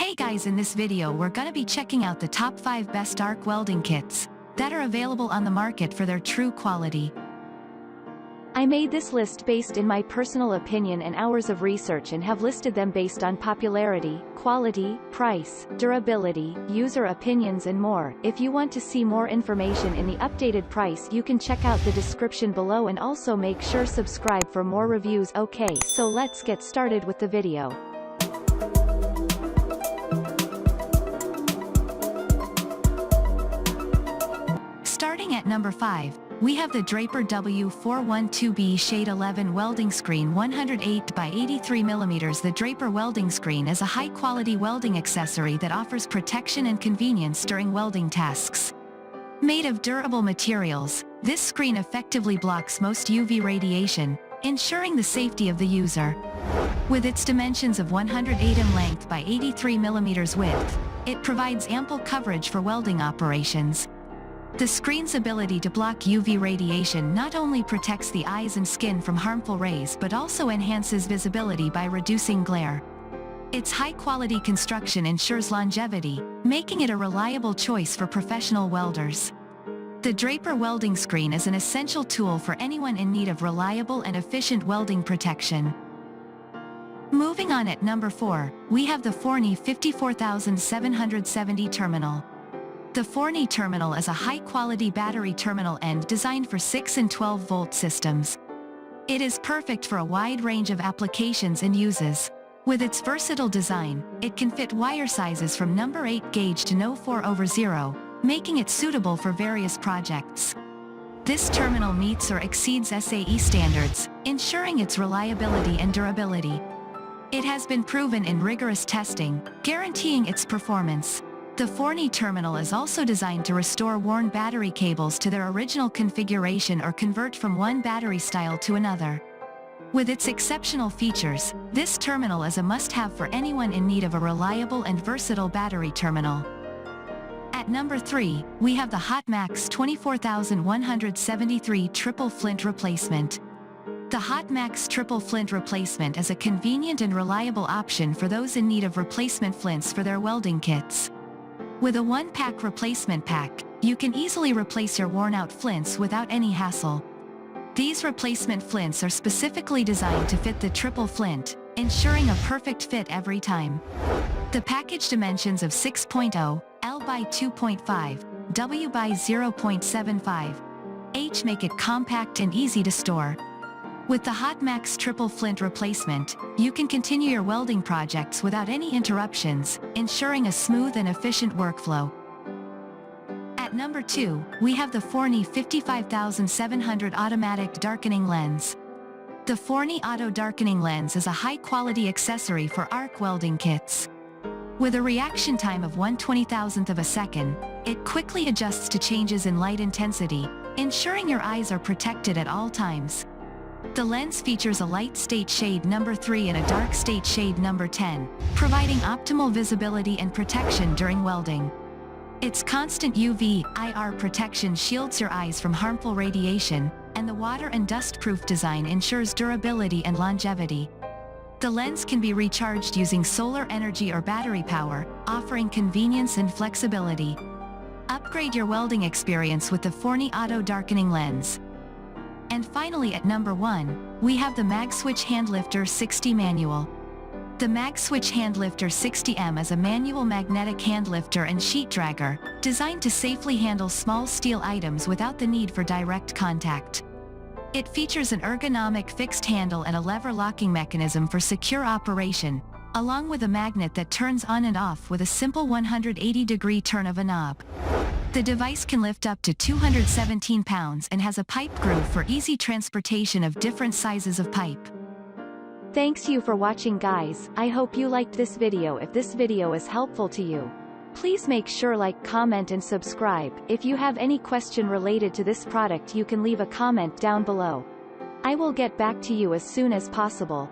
Hey guys, in this video we're gonna be checking out the top 5 best arc welding kits that are available on the market for their true quality. I made this list based in my personal opinion and hours of research and have listed them based on popularity, quality, price, durability, user opinions and more. If you want to see more information in the updated price, you can check out the description below and also make sure subscribe for more reviews. Okay, so let's get started with the video. Starting at number 5, we have the Draper W412B Shade 11 Welding Screen 108 by 83 mm. The Draper welding screen is a high-quality welding accessory that offers protection and convenience during welding tasks. Made of durable materials, this screen effectively blocks most UV radiation, ensuring the safety of the user. With its dimensions of 108 in length by 83 mm width, it provides ample coverage for welding operations. The screen's ability to block UV radiation not only protects the eyes and skin from harmful rays but also enhances visibility by reducing glare. Its high-quality construction ensures longevity, making it a reliable choice for professional welders. The Draper welding screen is an essential tool for anyone in need of reliable and efficient welding protection. Moving on at number 4, we have the Forni 54770 terminal. The Forni terminal is a high-quality battery terminal end designed for 6 and 12-volt systems. It is perfect for a wide range of applications and uses. With its versatile design, it can fit wire sizes from number 8 gauge to no 4/0, making it suitable for various projects. This terminal meets or exceeds SAE standards, ensuring its reliability and durability. It has been proven in rigorous testing, guaranteeing its performance. The Forni terminal is also designed to restore worn battery cables to their original configuration or convert from one battery style to another. With its exceptional features, this terminal is a must-have for anyone in need of a reliable and versatile battery terminal. At number 3, we have the HotMax 24173 Triple Flint Replacement. The HotMax Triple Flint Replacement is a convenient and reliable option for those in need of replacement flints for their welding kits. With a one-pack replacement pack, you can easily replace your worn-out flints without any hassle. These replacement flints are specifically designed to fit the triple flint, ensuring a perfect fit every time. The package dimensions of 6.0, L by 2.5, W by 0.75, H make it compact and easy to store. With the HotMax Triple Flint Replacement, you can continue your welding projects without any interruptions, ensuring a smooth and efficient workflow. At number 2, we have the Forni 55700 Automatic Darkening Lens. The Forni Auto Darkening Lens is a high-quality accessory for arc welding kits. With a reaction time of 1/20,000th of a second, it quickly adjusts to changes in light intensity, ensuring your eyes are protected at all times. The lens features a light state shade number 3 and a dark state shade number 10, providing optimal visibility and protection during welding. Its constant UV/IR protection shields your eyes from harmful radiation, and the water and dust-proof design ensures durability and longevity. The lens can be recharged using solar energy or battery power, offering convenience and flexibility. Upgrade your welding experience with the Forni Auto Darkening Lens. And finally at number 1, we have the MagSwitch Handlifter 60 Manual. The MagSwitch Handlifter 60M is a manual magnetic handlifter and sheet dragger, designed to safely handle small steel items without the need for direct contact. It features an ergonomic fixed handle and a lever locking mechanism for secure operation, along with a magnet that turns on and off with a simple 180-degree turn of a knob. The device can lift up to 217 pounds and has a pipe groove for easy transportation of different sizes of pipe. Thanks you for watching guys. I hope you liked this video. If this video is helpful to you, please make sure like, comment and subscribe. If you have any question related to this product, you can leave a comment down below. I will get back to you as soon as possible.